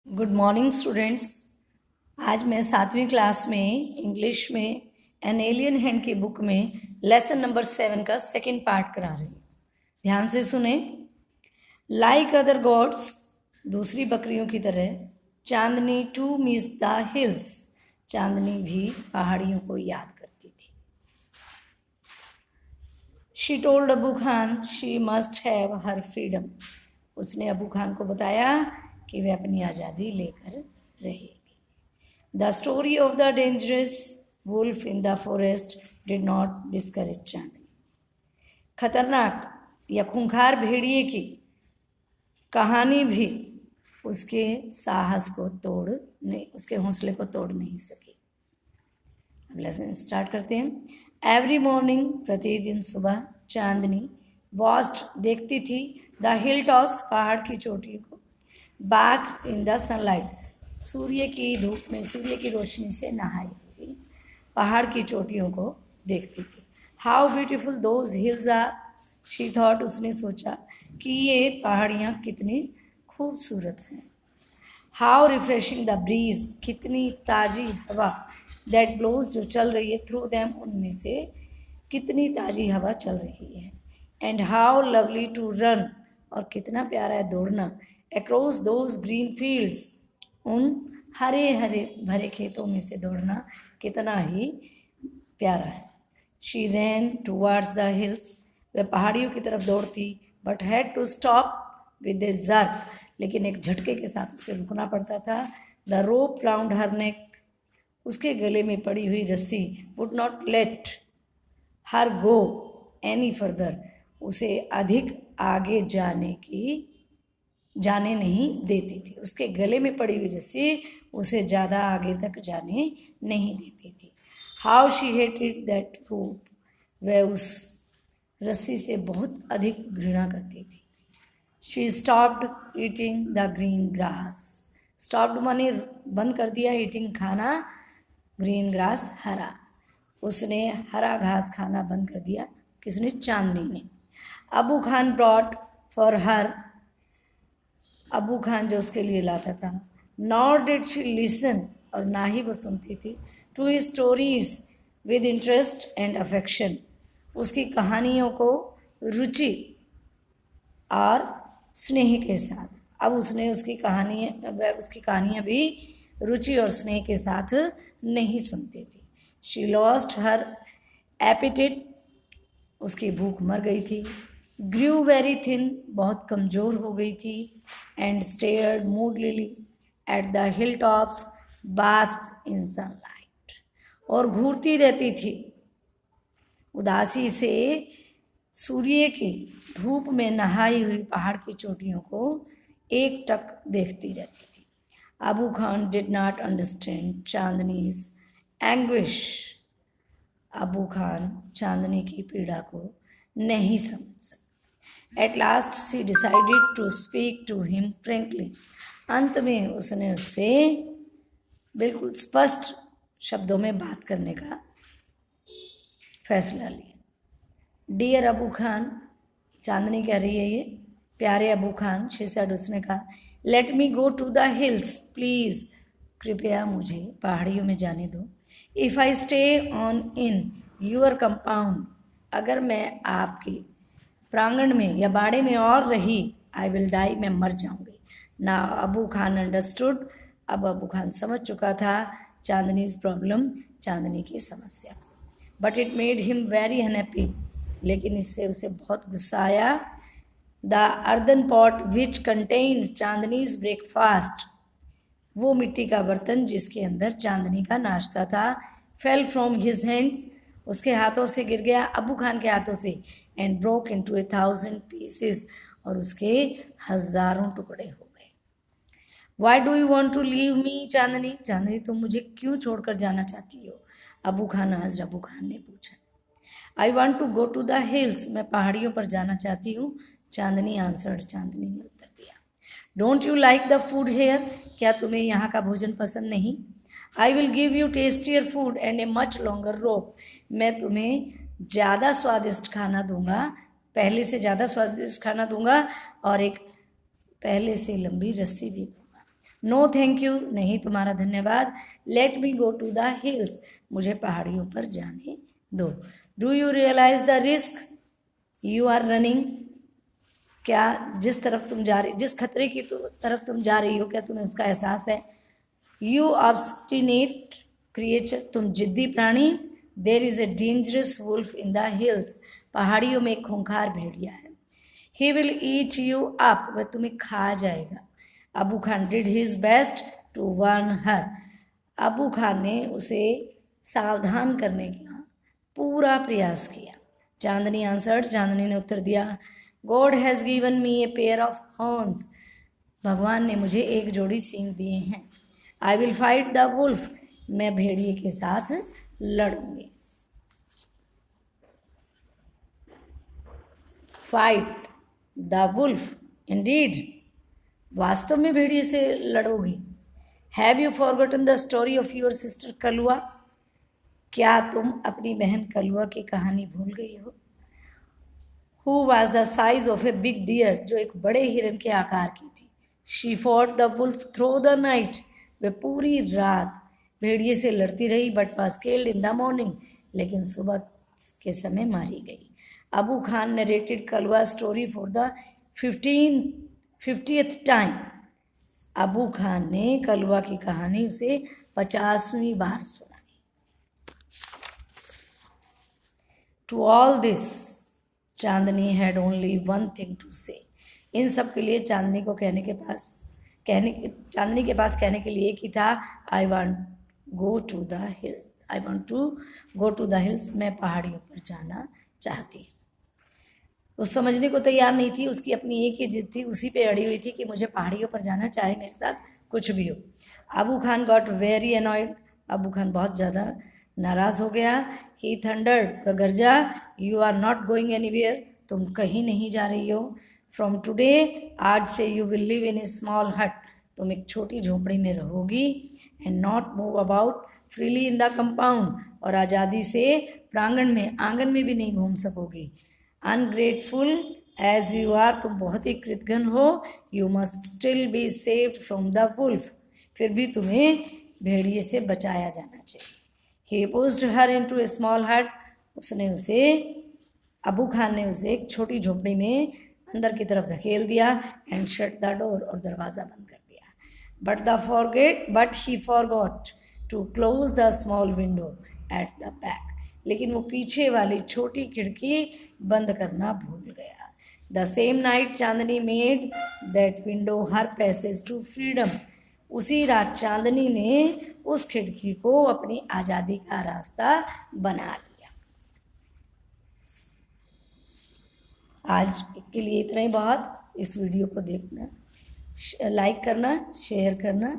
Good morning students. आज मैं 7वीं class में इंग्लिश में एन एलियन हैंड की बुक में लेसन नंबर 7 का सेकंड पार्ट करा रही हूँ। ध्यान से सुने। लाइक अदर गॉड्स, दूसरी बकरियों की तरह, चांदनी टू मिस द हिल्स, चांदनी भी पहाड़ियों को याद करती थी। She told Abu Khan she must have her freedom, उसने अबू खान को बताया कि वह अपनी आज़ादी लेकर रहेगी। The story of the dangerous wolf in the forest did not discourage Chandni, खतरनाक या खूंखार भेड़िए की कहानी भी उसके साहस को उसके हौसले को तोड़ नहीं सकी। अब लेसन स्टार्ट करते हैं। एवरी मॉर्निंग, प्रतिदिन सुबह, चांदनी वॉच्ड, देखती थी, द हिल टॉप्स, पहाड़ की चोटी को, बाथ इन द सनलाइट, सूर्य की धूप में, सूर्य की रोशनी से नहाई हुई पहाड़ की चोटियों को देखती थी। How beautiful those hills are, she thought, उसने सोचा कि ये पहाड़ियाँ कितनी खूबसूरत हैं। हाउ रिफ्रेशिंग द ब्रीज, कितनी ताज़ी हवा, दैट ब्लोज, जो चल रही है, थ्रू दैम, उनमें से कितनी ताज़ी हवा चल रही है। And how lovely to run, और कितना प्यारा है दौड़ना, अक्रॉस दोज ग्रीन फील्ड्स, उन हरे हरे भरे खेतों में से दौड़ना कितना ही प्यारा है। She ran towards the hills, वह पहाड़ियों की तरफ दौड़ती, but had to stop with a jerk, लेकिन एक झटके के साथ उसे रुकना पड़ता था। द रोप राउंड हर नेक, उसके गले में पड़ी हुई रस्सी, would not let her go any further, उसे अधिक आगे जाने नहीं देती थी। उसके गले में पड़ी हुई रस्सी उसे ज़्यादा आगे तक जाने नहीं देती थी। हाउ शी हेटेड दैट रोप, वह उस रस्सी से बहुत अधिक घृणा करती थी। She stopped eating the green grass, stopped माने बंद कर दिया, ईटिंग खाना, ग्रीन ग्रास हरा, उसने हरा घास खाना बंद कर दिया। किसने? चांदनी ने। Abu Khan brought for her, Abu Khan जो उसके लिए लाता था। नॉर डिड शी लिसन, और ना ही वो सुनती थी, to his stories with interest and affection, उसकी कहानियों को रुचि और स्नेह के साथ। अब उसने उसकी कहानियाँ भी रुचि और स्नेह के साथ नहीं सुनती थी। शी लॉस्ट हर एपिटेट, उसकी भूख मर गई थी। ग्रू वेरी थिन, बहुत कमज़ोर हो गई थी। And stared moodily at the hill tops, basked in sunlight, और घूरती रहती थी उदासी से सूर्य की धूप में नहाई हुई पहाड़ की चोटियों को एक टक देखती रहती थी। Abu Khan did not understand Chandni's anguish, Abu Khan Chandni की पीड़ा को नहीं समझ सका। At last she decided to speak to him frankly, अंत में उसने उससे बिल्कुल स्पष्ट शब्दों में बात करने का फैसला लिया। डियर अबू खान, चांदनी कह रही है ये, प्यारे अबू खान, शी सेड, उसने कहा, let me go to the hills please, कृपया मुझे पहाड़ियों में जाने दो। If I stay on in your compound, अगर मैं आपकी प्रांगण में या बाड़े में और रही, आई विल डाई, मैं मर जाऊंगी। ना अबू खान अंडरस्टूड, अब अबू खान समझ चुका था चांदनीज प्रॉब्लम, चांदनी की समस्या। But it made him very unhappy, लेकिन इससे उसे बहुत गुस्सा आया। The earthen pot which contain Chandni's breakfast, वो मिट्टी का बर्तन जिसके अंदर चांदनी का नाश्ता था, फेल फ्रॉम हिज हैंड्स, उसके हाथों से गिर गया, अबू खान के हाथों से, एंड ब्रोक इनटू 1,000 पीसेस, और उसके हजारों टुकड़े हो गए। Why do you want to leave me Chandni, Chandni तुम मुझे क्यों छोड़कर जाना चाहती हो? अबू खान ने पूछा। I want to go to the hills, मैं पहाड़ियों पर जाना चाहती हूँ, चांदनी आंसर्ड, चांदनी ने उत्तर दिया। Don't you like the food here, क्या तुम्हें यहाँ का भोजन पसंद नहीं? I will give you tastier food and a much longer rope, मैं तुम्हें ज़्यादा स्वादिष्ट खाना दूंगा, पहले से ज़्यादा स्वादिष्ट खाना दूंगा, और एक पहले से लंबी रस्सी भी दूंगा। नो थैंक यू, नहीं तुम्हारा धन्यवाद। Let me go to the hills, मुझे पहाड़ियों पर जाने दो। Do you realise the risk you are running, क्या जिस तरफ तुम जा रही, जिस खतरे की तरफ तुम जा रही हो, क्या तुम्हें उसका एहसास है? यू ऑब्स्टिनेट क्रिएचर, तुम जिद्दी प्राणी। There is a dangerous wolf in the hills, पहाड़ियों में एक खूंखार भेड़िया है। He will eat you up, वह तुम्हें खा जाएगा। Abu Khan did his best to warn her, Abu Khan ने उसे सावधान करने का पूरा प्रयास किया। चांदनी आंसर्ड, चांदनी ने उत्तर दिया, God has given me a pair of horns, भगवान ने मुझे एक जोड़ी सींग दिए हैं। I will fight the wolf, मैं भेड़िए के साथ लड़ूंगी। फाइट द वुल्फ, इंडीड, वास्तव में भेड़िए से लड़ोगी। Have you forgotten the story of your sister Kalua, क्या तुम अपनी बहन कलुआ की कहानी भूल गई हो? Who was the size of a big deer, जो एक बड़े हिरन के आकार की थी। She fought the wolf through the night, वे पूरी रात भेड़िए से लड़ती रही, but was killed in the morning, लेकिन सुबह के समय मारी गई। Abu Khan narrated Kalua story for the 50th time, Abu Khan ने कलुआ की कहानी उसे 50वीं बार सुनाई। To all this Chandni had only one thing to से, इन सब के लिए चांदनी के पास कहने के लिए एक ही था, I want go to the hill, I want to go to the hills, मैं पहाड़ियों पर जाना चाहती। वो समझने को तैयार नहीं थी, उसकी अपनी एक ही जिद थी, उसी पे अड़ी हुई थी कि मुझे पहाड़ियों पर जाना, चाहे मेरे साथ कुछ भी हो। Abu Khan got very annoyed, Abu Khan बहुत ज़्यादा नाराज़ हो गया। ही थंडर्ड, वह गरजा, you are not going anywhere, तुम कहीं नहीं जा रही हो। फ्रॉम टुडे, आज से, you will live in A small हट, तुम एक छोटी झोपड़ी में रहोगी। And not move about freely in the compound, और आज़ादी से प्रांगण में, आंगन में भी नहीं घूम सकोगी। अनग्रेटफुल एज यू आर, तुम बहुत ही कृतघ्न हो। You must still be saved from the wolf, फिर भी तुम्हें भेड़िए से बचाया जाना चाहिए। He pushed her into a small hut, उसने उसे, अबू खान ने उसे एक छोटी झोपड़ी में अंदर की तरफ धकेल दिया। एंड शट द डोर, और दरवाज़ा बंद कर दिया। But he forgot to close the small window at the back, लेकिन वो पीछे वाली छोटी खिड़की बंद करना भूल गया। The same night Chandni made that window her passage to freedom, उसी रात चांदनी ने उस खिड़की को अपनी आज़ादी का रास्ता बना लिया। आज के लिए इतना ही बहुत। इस वीडियो को देखना, लाइक करना, शेयर करना।